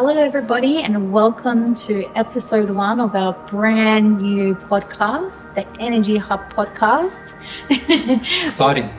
Hello, everybody, and welcome to episode 1 of our brand new podcast, the Energy Hub podcast. Exciting.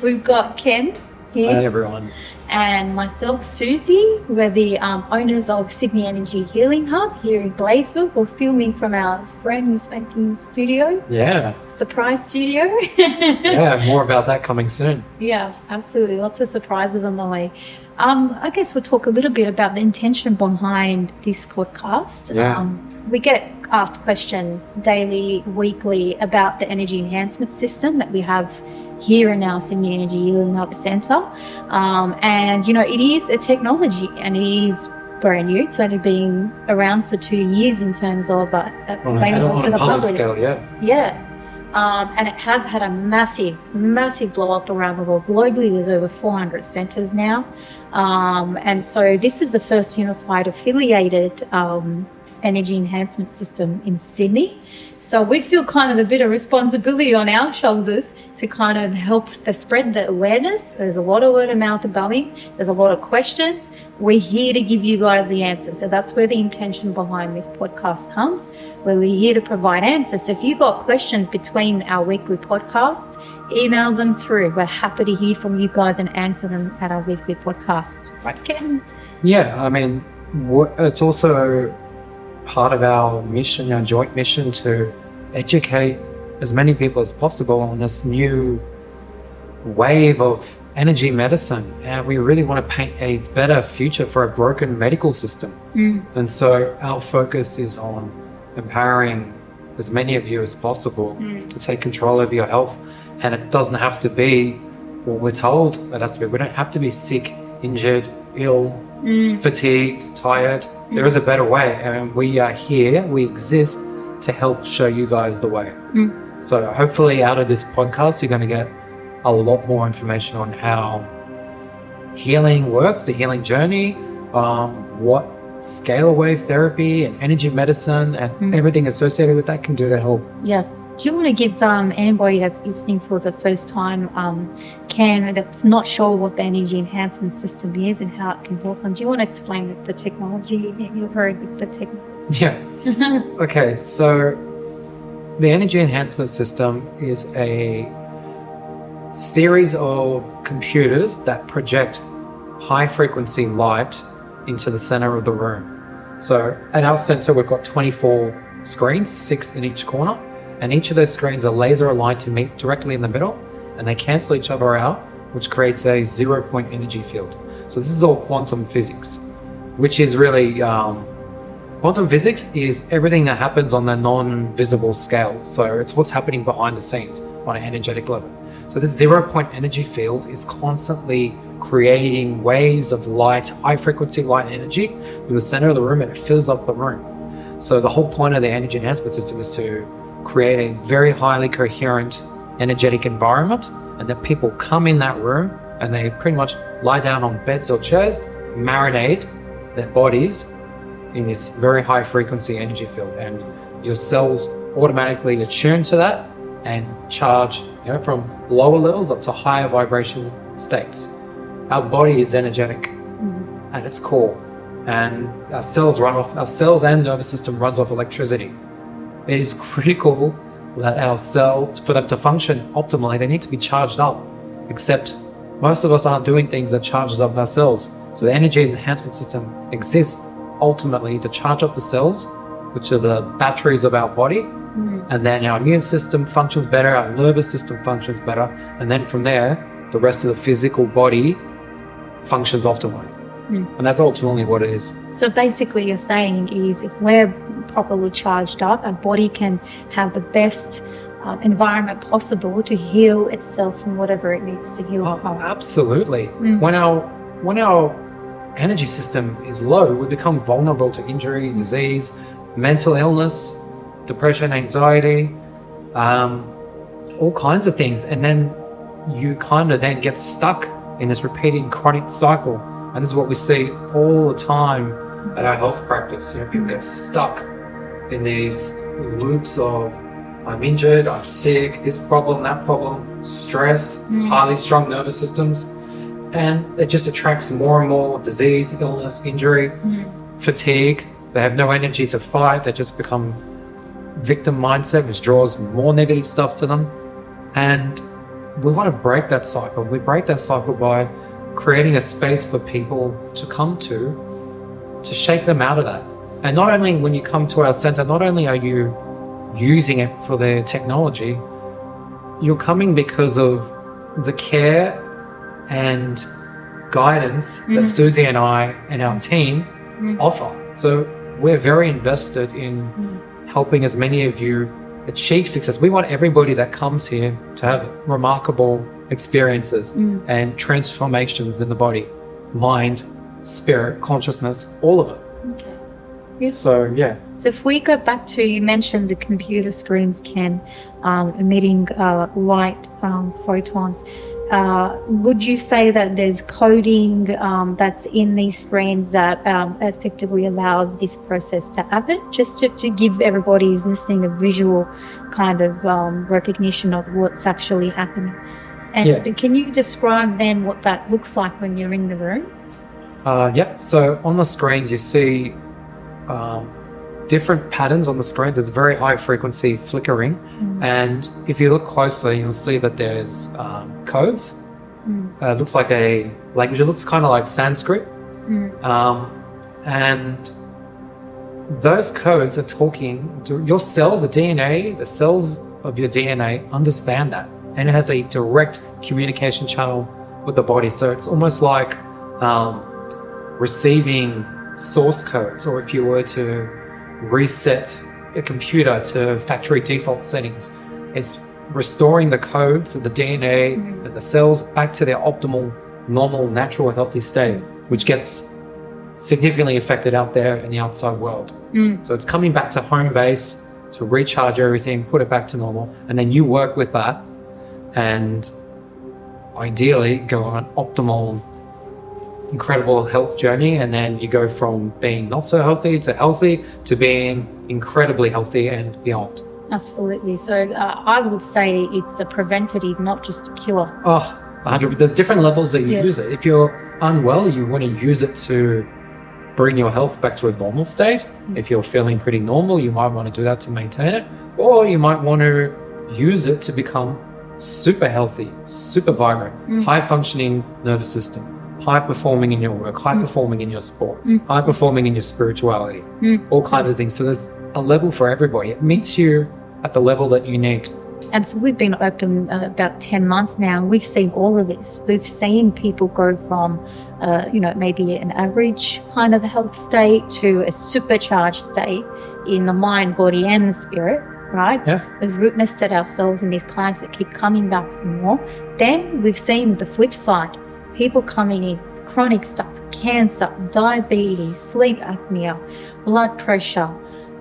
We've got Ken here. Hi, everyone. And myself, Susie. We're the owners of Sydney Energy Healing Hub here in Gladesville. We're filming from our brand new spanking studio. Yeah. Surprise studio. Yeah, more about that coming soon. Yeah, absolutely. Lots of surprises on the way. I guess we'll talk a little bit about the intention behind this podcast. Yeah. We get asked questions daily, weekly about the Energy Enhancement System that we have here in our Sydney Energy Healing Hub Centre. And, it is a technology and it is brand new. It's only been around for 2 years in terms of available to the public. Scale, yeah. Yeah. And it has had a massive blow up around the world. Globally, there's over 400 centres now. And so this is the first unified affiliated energy enhancement system in Sydney. So we feel kind of a bit of responsibility on our shoulders to kind of help spread the awareness. There's a lot of word of mouth going. There's a lot of questions. We're here to give you guys the answers. So that's where the intention behind this podcast comes, where we're here to provide answers. So if you've got questions between our weekly podcasts, email them through. We're happy to hear from you guys and answer them at our weekly podcast. Right, Ken? Yeah, I mean, it's also part of our mission, our joint mission, to educate as many people as possible on this new wave of energy medicine. And we really want to paint a better future for a broken medical system. And so our focus is on empowering as many of you as possible to take control of your health. And it doesn't have to be what we're told it has to be. We don't have to be sick, injured, ill, fatigued, tired. There is a better way, and we are here, we exist to help show you guys the way. So hopefully out of this podcast, you're going to get a lot more information on how healing works, the healing journey, what scalar wave therapy and energy medicine and everything associated with that can do to help. Yeah. Do you want to give anybody that's listening for the first time, Ken, that's not sure what the Energy Enhancement System is and how it can help them? Do you want to explain the technology? You're very good at the technology. Yeah. Okay, so the Energy Enhancement System is a series of computers that project high-frequency light into the center of the room. So at our center, we've got 24 screens, 6 in each corner. And each of those screens are laser aligned to meet directly in the middle, and they cancel each other out, which creates a 0-point energy field. So this is all quantum physics, which is really, quantum physics is everything that happens on the non-visible scale. So it's what's happening behind the scenes on an energetic level. So this 0-point energy field is constantly creating waves of light, high frequency light energy in the center of the room, and it fills up the room. So the whole point of the energy enhancement system is to create a very highly coherent energetic environment, and that people come in that room and they pretty much lie down on beds or chairs, marinate their bodies in this very high frequency energy field, and your cells automatically attune to that and charge from lower levels up to higher vibration states. Our body is energetic at its core, and our cells and nervous system runs off electricity. It is critical that our cells, for them to function optimally, they need to be charged up, except most of us aren't doing things that charges up our cells. So the energy enhancement system exists ultimately to charge up the cells, which are the batteries of our body, and then our immune system functions better, our nervous system functions better, and then from there, the rest of the physical body functions optimally. And that's ultimately what it is. So basically you're saying is if we're properly charged up, our body can have the best environment possible to heal itself from whatever it needs to heal. Absolutely. When our energy system is low, we become vulnerable to injury, disease, mental illness, depression, anxiety, all kinds of things. And then you kind of then get stuck in this repeating chronic cycle. And this is what we see all the time at our health practice. People get stuck in these loops of I'm injured, I'm sick, this problem, that problem, stress, highly strung nervous systems. And it just attracts more and more disease, illness, injury. fatigue. They have no energy to fight. They just become victim mindset, which draws more negative stuff to them. And we want to break that cycle. We break that cycle by creating a space for people to come to shake them out of that. And not only when you come to our center, not only are you using it for their technology, you're coming because of the care and guidance that Susie and I and our team offer. So we're very invested in helping as many of you achieve success. We want everybody that comes here to have remarkable experiences and transformations in the body, mind, spirit, consciousness, all of it. Okay. Yes. So, yeah. So if we go back to, you mentioned the computer screens can emitting light photons. Would you say that there's coding that's in these screens that effectively allows this process to happen? Just to give everybody who's listening a visual kind of recognition of what's actually happening. And can you describe then what that looks like when you're in the room? Yep. So on the screens, you see different patterns on the screens. There's very high frequency flickering. And if you look closely, you'll see that there's codes. It looks like a language. It looks kind of like Sanskrit. And those codes are talking to your cells, the DNA, the cells of your DNA understand that. And it has a direct communication channel with the body. So it's almost like receiving source codes, or if you were to reset a computer to factory default settings, it's restoring the codes of the DNA and the cells back to their optimal, normal, natural, healthy state, which gets significantly affected out there in the outside world. So it's coming back to home base to recharge everything, put it back to normal, and then you work with that and ideally go on an optimal, incredible health journey, and then you go from being not so healthy to being incredibly healthy and beyond. Absolutely. So I would say it's a preventative, not just a cure. 100. There's different levels that you use it. If you're unwell, you want to use it to bring your health back to a normal state. If you're feeling pretty normal, you might want to do that to maintain it, or you might want to use it to become super healthy, super vibrant, high functioning nervous system, high performing in your work, high performing in your sport, high performing in your spirituality, all kinds of things. So there's a level for everybody. It meets you at the level that you need. And so we've been open about 10 months now. We've seen all of this. We've seen people go from, maybe an average kind of health state to a supercharged state in the mind, body, and the spirit, right? Yeah. We've witnessed it ourselves in these clients that keep coming back for more. Then we've seen the flip side. People coming in, chronic stuff, cancer, diabetes, sleep apnea, blood pressure,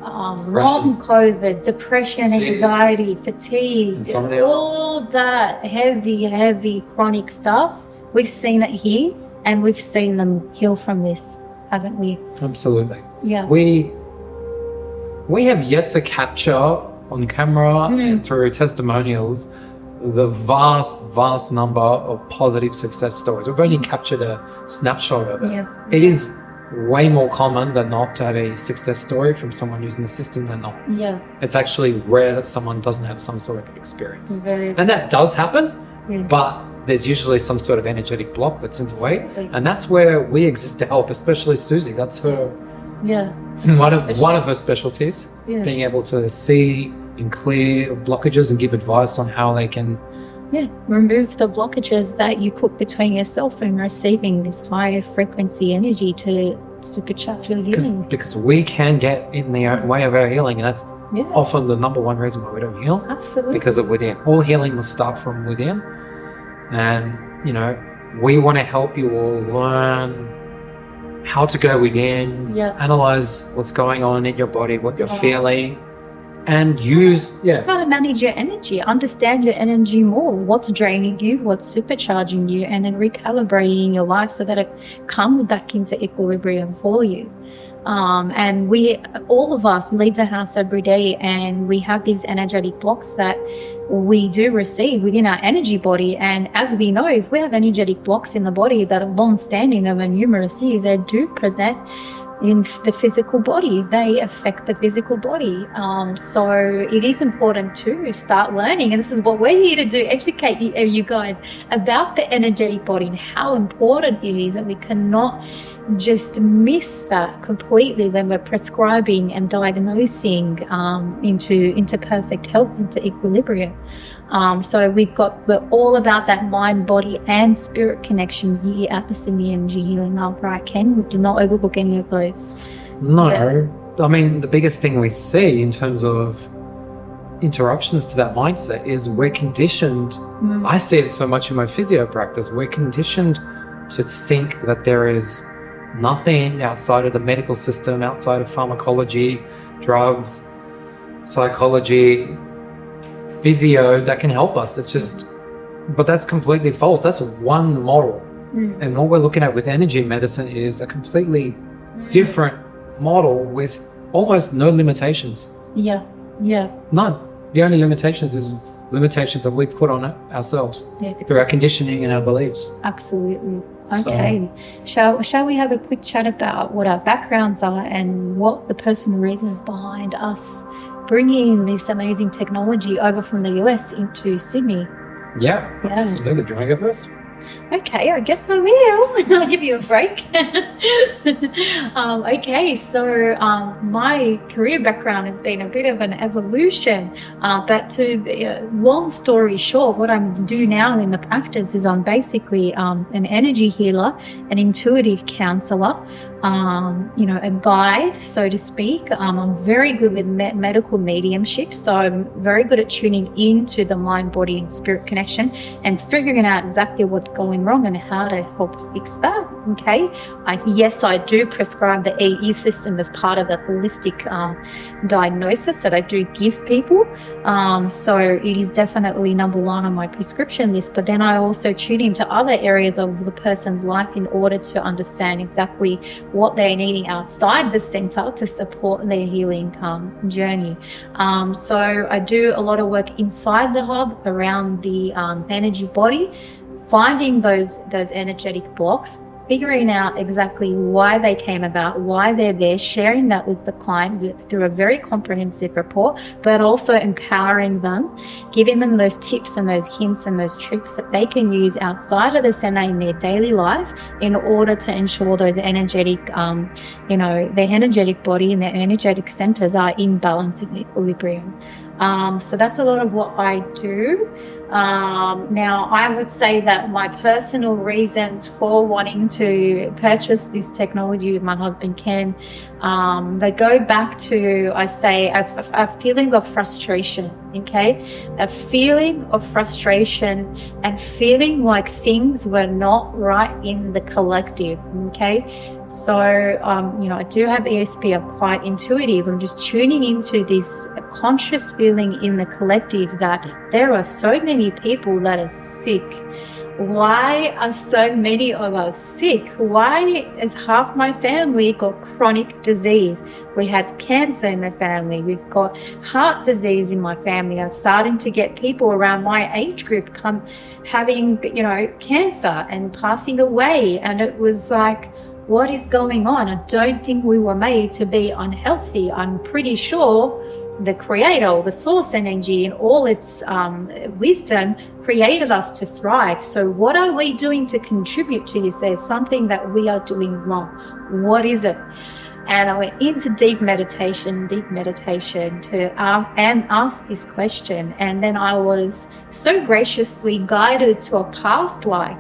long COVID, depression, anxiety, fatigue, insomnia, all that heavy chronic stuff. We've seen it here, and we've seen them heal from this, haven't we? Absolutely. Yeah. We have yet to capture on camera and through testimonials the vast number of positive success stories. We've only captured a snapshot of it. Yeah. It is way more common than not to have a success story from someone using the system than not. Yeah. It's actually rare that someone doesn't have some sort of experience. Very. And that does happen, but there's usually some sort of energetic block that's in the way. And that's where we exist to help, especially Susie. That's her one of her specialties, being able to see and clear blockages and give advice on how they can remove the blockages that you put between yourself and receiving this high frequency energy to supercharge your healing. Because we can get in the way of our healing, and that's often the number one reason why we don't heal. Absolutely. Because of within. All healing will start from within, and we want to help you all learn how to go within, analyze what's going on in your body, what you're feeling, and use how to manage your energy, understand your energy more, what's draining you, what's supercharging you, and then recalibrating your life so that it comes back into equilibrium for you. And all of us leave the house every day, and we have these energetic blocks that we do receive within our energy body. And as we know, if we have energetic blocks in the body that are long standing over numerous years, they do present in the physical body. They affect the physical body. So it is important to start learning, and this is what we're here to do, educate you guys about the energetic body and how important it is, that we cannot just miss that completely when we're prescribing and diagnosing into perfect health, into equilibrium. So we're all about that mind, body, and spirit connection here at the Sydney Energy Healing Hub, right, Ken? We do not overlook any of those. No, yeah. I mean, the biggest thing we see in terms of interruptions to that mindset is we're conditioned. I see it so much in my physio practice. We're conditioned to think that there is nothing outside of the medical system, outside of pharmacology, drugs, psychology, physio that can help us. It's just, but that's completely false. That's one model. And what we're looking at with energy medicine is a completely different model with almost no limitations. Yeah. None. The only limitations is limitations that we've put on it ourselves through our conditioning and our beliefs. Absolutely. Okay. Shall we have a quick chat about what our backgrounds are and what the personal reasons behind us bringing this amazing technology over from the US into Sydney? Yeah. Absolutely. Do you want to go first? Okay, I guess I will. I'll give you a break. Okay, so my career background has been a bit of an evolution. But to long story short, what I do now in the practice is I'm basically an energy healer, an intuitive counselor, a guide, so to speak. I'm very good with medical mediumship, so I'm very good at tuning into the mind, body, and spirit connection and figuring out exactly what's going wrong and how to help fix that. Okay, I do prescribe the EESystem as part of the holistic diagnosis that I do give people. So it is definitely number one on my prescription list. But then I also tune into other areas of the person's life in order to understand exactly what they're needing outside the center to support their healing journey. So I do a lot of work inside the hub around the energy body, finding those energetic blocks, figuring out exactly why they came about, why they're there, sharing that with the client through a very comprehensive report, but also empowering them, giving them those tips and those hints and those tricks that they can use outside of the center in their daily life in order to ensure those energetic, their energetic body and their energetic centers are in balance and equilibrium. So that's a lot of what I do. Now, I would say that my personal reasons for wanting to purchase this technology with my husband, Ken, they go back to, I say, a feeling of frustration, okay? A feeling of frustration and feeling like things were not right in the collective, okay? So, I do have ESP. I'm quite intuitive. I'm just tuning into this conscious feeling in the collective that there are so many people that are sick. Why are so many of us sick? Why has half my family got chronic disease? We had cancer in the family. We've got heart disease in my family. I'm starting to get people around my age group having, cancer and passing away. And it was like, what is going on? I don't think we were made to be unhealthy. I'm pretty sure the creator, or the source energy in all its wisdom created us to thrive. So what are we doing to contribute to this? There's something that we are doing wrong. What is it? And I went into deep meditation to ask this question. And then I was so graciously guided to a past life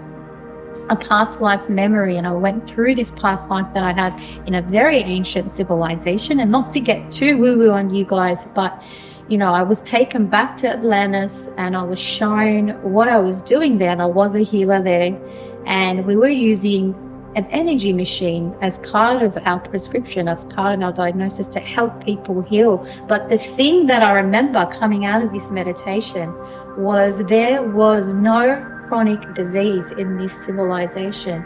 memory, and I went through this past life that I had in a very ancient civilization. And not to get too woo-woo on you guys, but I was taken back to Atlantis and I was shown what I was doing there, and I was a healer there, and we were using an energy machine as part of our prescription, as part of our diagnosis to help people heal. But the thing that I remember coming out of this meditation was there was no chronic disease in this civilization.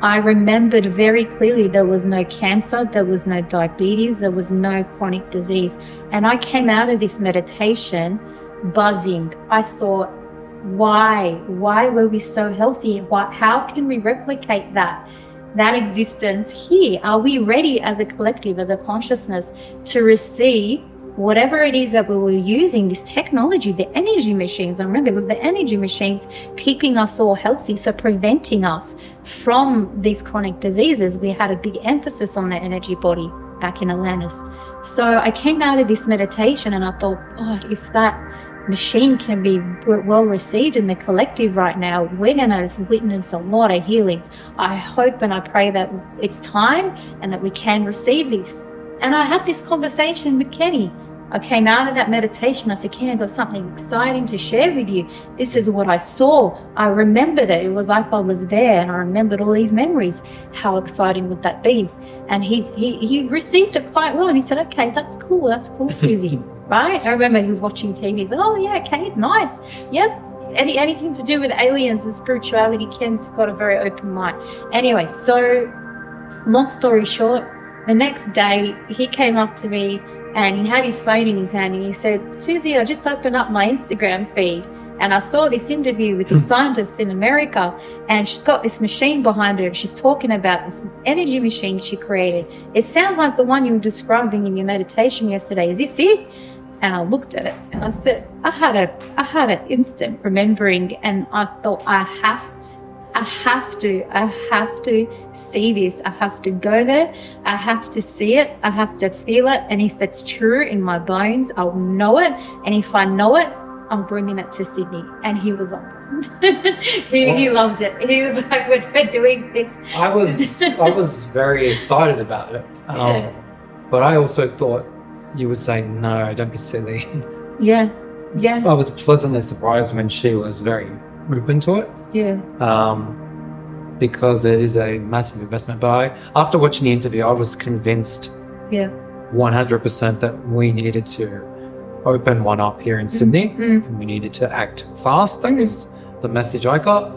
I remembered very clearly there was no cancer, there was no diabetes, there was no chronic disease. And I came out of this meditation buzzing. I thought, why were we so healthy? How can we replicate that? that existence here? Are we ready as a collective, as a consciousness, to receive whatever it is that we were using, this technology, the energy machines? I remember it was the energy machines keeping us all healthy, so preventing us from these chronic diseases. We had a big emphasis on the energy body back in Atlantis. So I came out of this meditation and I thought, God, if that machine can be well received in the collective right now, we're going to witness a lot of healings. I hope and I pray that it's time and that we can receive this. And I had this conversation with Kenny. I came out of that meditation. I said, Kenny, I've got something exciting to share with you. This is what I saw. I remembered it. It was like I was there and I remembered all these memories. How exciting would that be? And he received it quite well. And he said, okay, that's cool, Susie. Right? I remember he was watching TV. He's like, oh yeah, okay, nice. Yep. Anything to do with aliens and spirituality, Ken's got a very open mind. Anyway, so long story short, the next day he came up to me and he had his phone in his hand and he said, Susie, I just opened up my Instagram feed and I saw this interview with this scientist in America, and she's got this machine behind her. She's talking about this energy machine she created. It sounds like the one you were describing in your meditation yesterday. Is this it? And I looked at it and I said, I had an instant remembering, and I thought, I have to see this. I have to go there. I have to see it. I have to feel it. And if it's true in my bones, I'll know it. And if I know it, I'm bringing it to Sydney. And he was on. he loved it. He was like, we're doing this. I was very excited about it. But I also thought you would say, no, don't be silly. Yeah. I was pleasantly surprised when she was very open to it. Yeah. Because it is a massive investment. But after watching the interview, I was convinced 100% that we needed to open one up here in Sydney, and we needed to act fast. That is the message I got.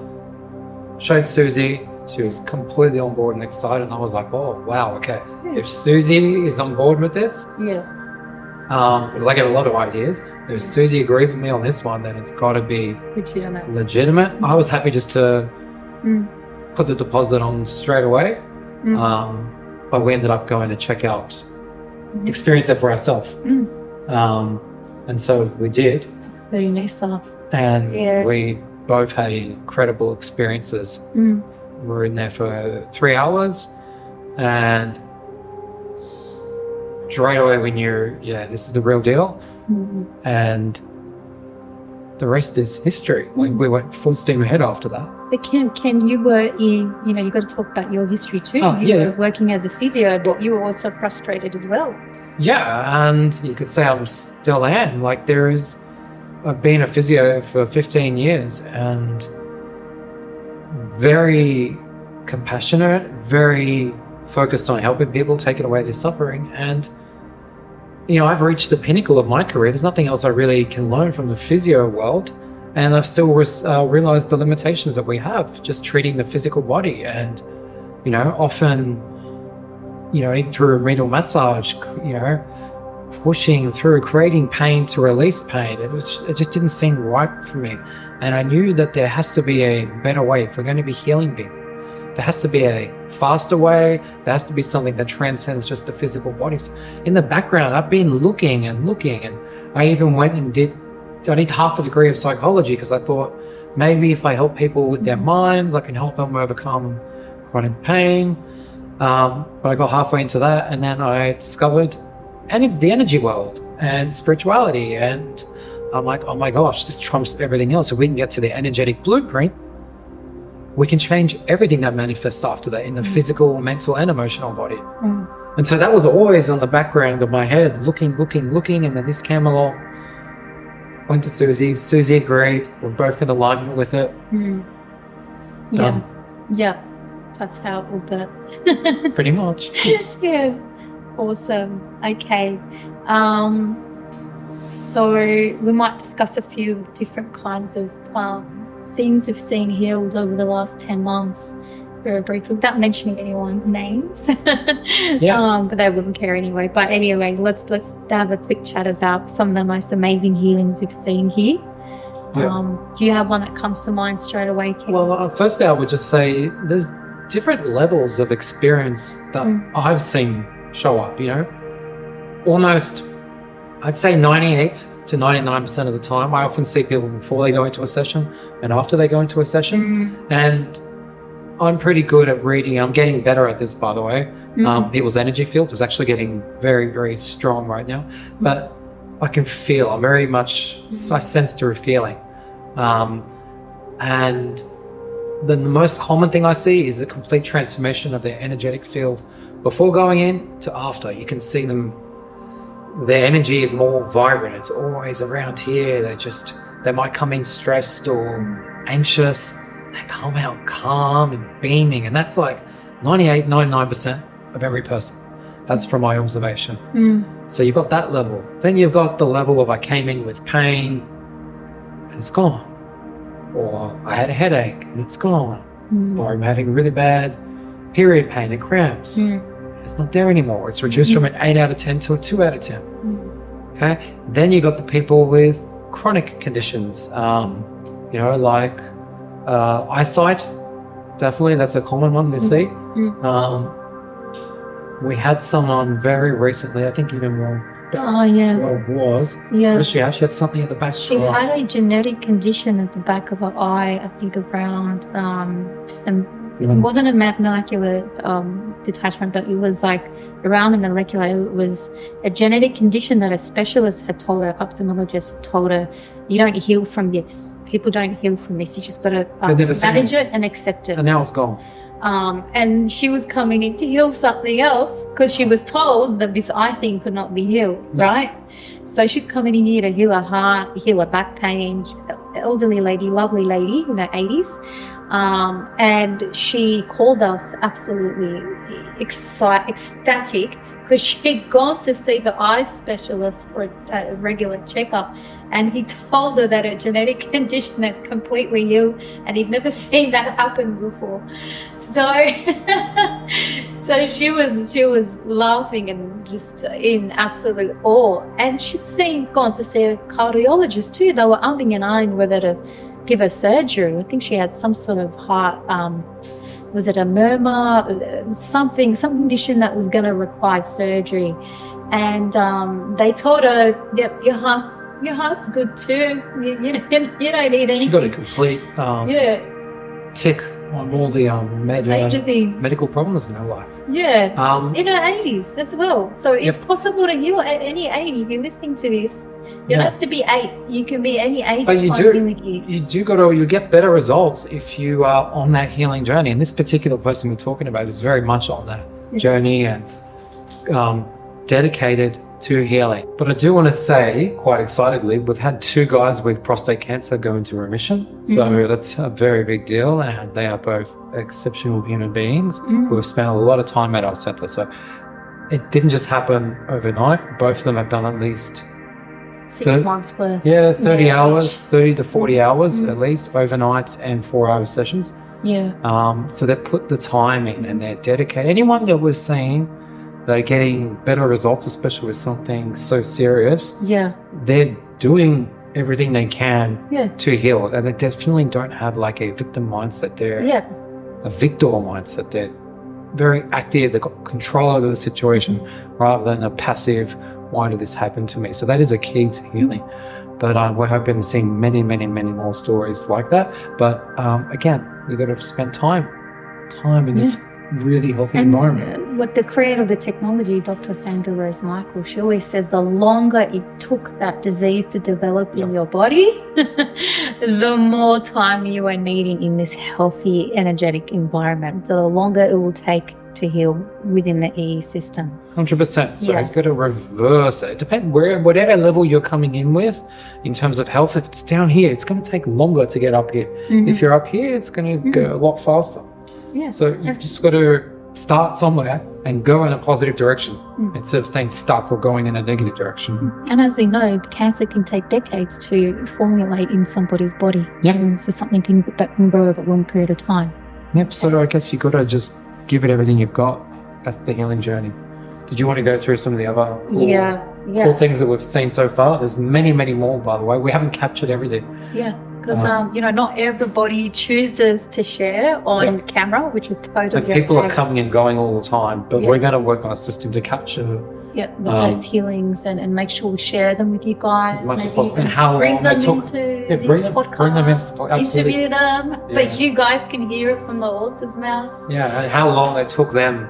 Showed Susie. She was completely on board and excited. And I was like, oh, wow, okay. If Susie is on board with this, because I get a lot of ideas. If Susie agrees with me on this one, then it's got to be legitimate. I was happy just to put the deposit on straight away, but we ended up going to check out, experience it for ourselves. And so we did. Very nice. And we both had incredible experiences. We were in there for 3 hours, and straight away we knew, this is the real deal. And the rest is history. Like, we went full steam ahead after that. But Ken, you were in, you got to talk about your history too. You were working as a physio, but you were also frustrated as well. Yeah, and you could say I still am. Like, I've been a physio for 15 years and very compassionate, very focused on helping people, taking away their suffering. And, I've reached the pinnacle of my career. There's nothing else I really can learn from the physio world. And I've still realized the limitations that we have just treating the physical body. And, often, even through a renal massage, pushing through, creating pain to release pain. It just didn't seem right for me. And I knew that there has to be a better way if we're going to be healing people. There has to be a faster way. There has to be something that transcends just the physical bodies. In the background, I've been looking, and I even went and I did half a degree of psychology because I thought maybe if I help people with their minds, I can help them overcome chronic pain. But I got halfway into that, and then I discovered the energy world and spirituality, and I'm like, oh my gosh, this trumps everything else. If we can get to the energetic blueprint, we can change everything that manifests after that in the physical, mental, and emotional body. And so that was always on the background of my head, looking, and then this came along. Went to Susie. Susie agreed. We're both in alignment with it. Done. Yeah. That's how it was birthed. Pretty much. Yeah. Awesome. Okay. So we might discuss a few different kinds of things we've seen healed over the last 10 months, very briefly, without mentioning anyone's names. But they wouldn't care anyway. But anyway, let's have a quick chat about some of the most amazing healings we've seen here. Do you have one that comes to mind straight away, Ken? Well, firstly, I would just say there's different levels of experience that I've seen show up, almost, I'd say 98 to 99% of the time. I often see people before they go into a session and after they go into a session. And I'm pretty good at reading. I'm getting better at this, by the way. People's energy fields is actually getting very, very strong right now. But I can feel, I sense through feeling. And the most common thing I see is a complete transformation of their energetic field before going in to after. You can see them, their energy is more vibrant. It's always around here. They might come in stressed or anxious. They come out calm and beaming. And that's like 98, 99% of every person. That's from my observation. So you've got that level. Then you've got the level of I came in with pain and it's gone. Or I had a headache and it's gone. Or I'm having really bad period pain and cramps. It's not there anymore. It's reduced from an 8 out of 10 to a 2 out of 10. Okay. Then you got the people with chronic conditions, like eyesight. Definitely, that's a common one we see. We had someone very recently, I think even more. Well, was. Yeah. She had something at the back. She had a genetic condition at the back of her eye, I think around, and it wasn't a molecular detachment, but it was like around the molecular. It was a genetic condition that a specialist had told her, ophthalmologist had told her, you don't heal from this. People don't heal from this. You just got to manage it and accept it. And now it's gone. And she was coming in to heal something else because she was told that this eye thing could not be healed, right? So she's coming in here to heal her heart, heal her back pain. Elderly lady, lovely lady in her 80s. And she called us absolutely ecstatic because she'd gone to see the eye specialist for a regular checkup, and he told her that her genetic condition had completely healed, and he'd never seen that happen before. So she was laughing and just in absolute awe. And she'd gone to see a cardiologist too. They were umming and ahhing whether to give her surgery. I think she had some sort of heart, was it a murmur, some condition that was going to require surgery. And they told her, "Yep, your heart's good too. You don't need anything." She got a complete tick on all the major medical problems in her life. Yeah, in her 80s as well. So it's possible to heal at any age. If you're listening to this, you don't have to be 8. You can be any age. But you get better results if you are on that healing journey. And this particular person we're talking about is very much on that journey and dedicated to healing. But I do want to say, quite excitedly, we've had 2 guys with prostate cancer go into remission. So that's a very big deal. And they are both exceptional human beings who have spent a lot of time at our center. So it didn't just happen overnight. Both of them have done at least 6 months worth. 30 hours, 30 to 40 hours at least, overnights and 4-hour sessions. So they put the time in and they're dedicated. Anyone that we're seeing, they're getting better results, especially with something so serious. They're doing everything they can to heal, and they definitely don't have like a victim mindset. They're a victor mindset. They're very active. They've got control over the situation rather than a passive, why did this happen to me? So that is a key to healing. But we're hoping to see many, many, many more stories like that. But again, you've got to spend time in this really healthy environment. What the creator of the technology, Dr. Sandra Rose Michael, she always says the longer it took that disease to develop in your body, the more time you are needing in this healthy, energetic environment, the longer it will take to heal within the EESystem. 100%. So you've got to reverse it. Whatever level you're coming in with in terms of health, if it's down here, it's going to take longer to get up here. If you're up here, it's going to go a lot faster. So you've just got to start somewhere and go in a positive direction instead of staying stuck or going in a negative direction. And as we know, cancer can take decades to formulate in somebody's body. So something that can grow over a long period of time. So I guess you've got to just give it everything you've got. That's the healing journey. Did you want to go through some of the other cool things that we've seen so far? There's many, many more, by the way. We haven't captured everything. Because, not everybody chooses to share on camera, which is totally and people okay. are coming and going all the time, but Yeah. we're going to work on a system to capture the best healings and make sure we share them with you guys. as much as maybe possible, and even how bring long they them took. into Yeah, this bring them podcast, in, absolutely. interview them, so Yeah. you guys can hear it from the horse's mouth. Yeah, and how long it took them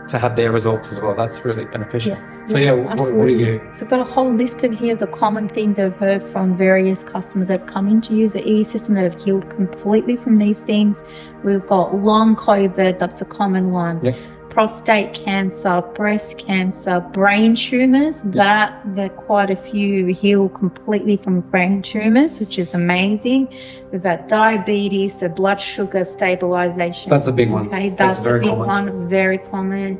to have their results as well. That's really beneficial. So what do you? So I've got a whole list of here of the common things I've heard from various customers that have come in to use the EESystem that have healed completely from these things. We've got long COVID, that's a common one. Yep. Prostate cancer, breast cancer, brain tumors, there are quite a few heal completely from brain tumors, which is amazing. We've got diabetes, so blood sugar stabilization. That's a big one. Okay, that's a big one, very common.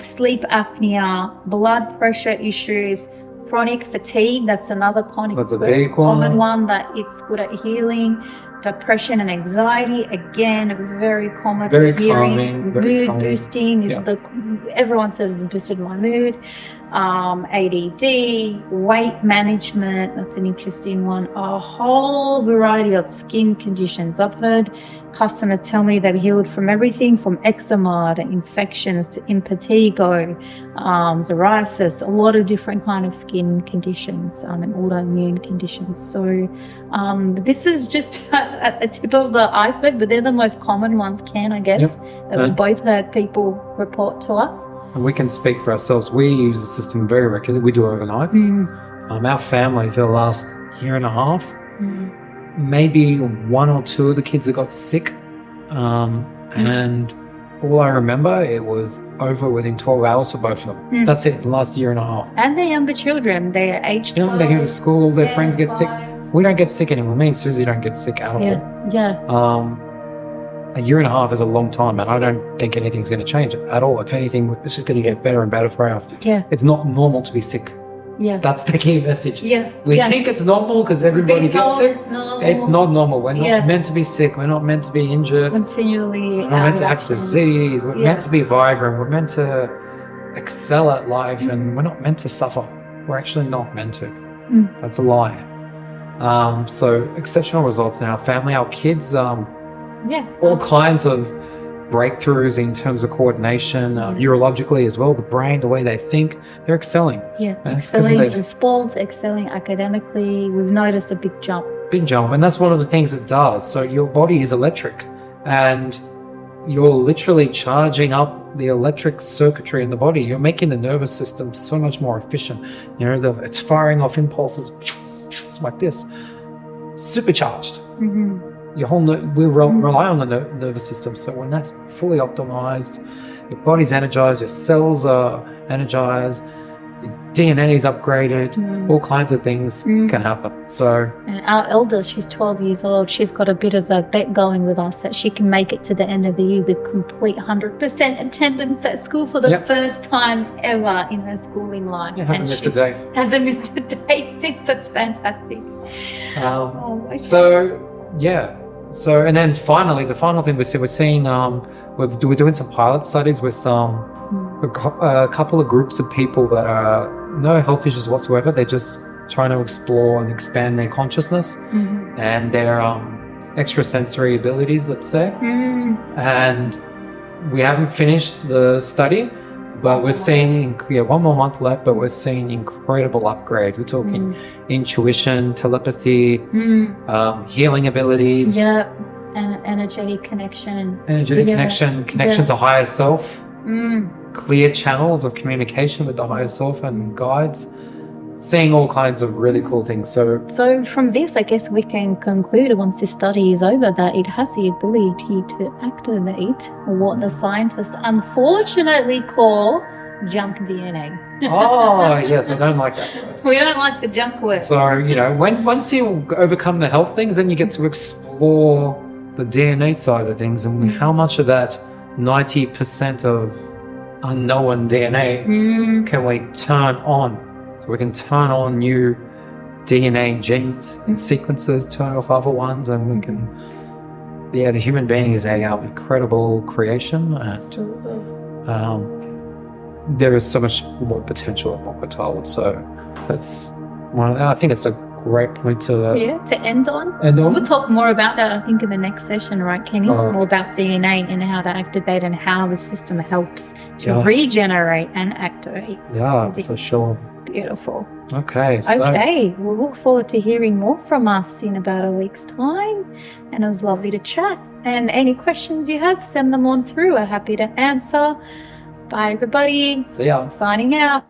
Sleep apnea, blood pressure issues, chronic fatigue, that's another common one that it's good at healing. Depression and anxiety, again, very common. Very calming. Mood boosting is everyone says it's boosted my mood. ADD, weight management, that's an interesting one. A whole variety of skin conditions. I've heard customers tell me they've healed from everything from eczema to infections to impetigo, psoriasis, a lot of different kind of skin conditions and autoimmune conditions. So this is just at the tip of the iceberg, but they're the most common ones, I guess, that we both heard people report to us. And we can speak for ourselves. We use the system very regularly. We do overnights. Our family for the last year and a half, maybe one or two of the kids that got sick, and all I remember, it was over within 12 hours for both of them. That's it, the last year and a half. And they're younger children. They're aged. They go to school, their friends get sick. We don't get sick anymore. Me and Susie don't get sick at all. A year and a half is a long time, and I don't think anything's going to change at all. If anything, it's just going to get better and better for us. It's not normal to be sick. That's the key message. We think it's normal because everybody gets sick. It's not normal. We're not meant to be sick. We're not meant to be injured. Continually. We're not meant to have disease. We're meant to be vibrant. We're meant to excel at life, and we're not meant to suffer. We're actually not meant to. That's a lie. So exceptional results in our family, our kids. All kinds of breakthroughs in terms of coordination, neurologically as well, the brain, the way they think, they're excelling. Excelling in sports, excelling academically. We've noticed a big jump. And that's one of the things it does. So your body is electric, and you're literally charging up the electric circuitry in the body. You're making the nervous system so much more efficient. It's firing off impulses like this, supercharged. Your whole we rely on the nervous system. So when that's fully optimized, your body's energized, your cells are energized, your DNA is upgraded, all kinds of things can happen. So, and our elder, she's 12 years old. She's got a bit of a bet going with us that she can make it to the end of the year with complete 100% attendance at school for the first time ever in her schooling life. Hasn't missed a day. Hasn't missed a day since. That's fantastic. So, and then finally, the final thing we're seeing, we're doing some pilot studies with a couple of groups of people that are no health issues whatsoever. They're just trying to explore and expand their consciousness and their extrasensory abilities, let's say. And we haven't finished the study, but we're seeing, one more month left, but we're seeing incredible upgrades. We're talking intuition, telepathy, healing abilities. And energetic connection. Connection to higher self. Clear channels of communication with the higher self and guides. Seeing all kinds of really cool things. So from this, I guess we can conclude once this study is over that it has the ability to activate what the scientists unfortunately call junk DNA. Oh, yes, I don't like that word. We don't like the junk word. So, once you overcome the health things, then you get to explore the DNA side of things and how much of that 90% of unknown DNA can we turn on. So we can turn on new DNA genes and sequences, turn off other ones, and we can. The human being is an incredible creation, and there is so much more potential than what we're told. So that's I think it's a great point to to end on. end on. We'll talk more about that, I think, in the next session, right, Kenny? Oh. More about DNA and how to activate and how the system helps to Yeah. regenerate and activate. Yeah, for sure. Beautiful. Okay. So Okay, we'll look forward to hearing more from us in about a week's time. And it was lovely to chat. And any questions you have, send them on through. We're happy to answer. Bye, everybody. see ya. Signing out.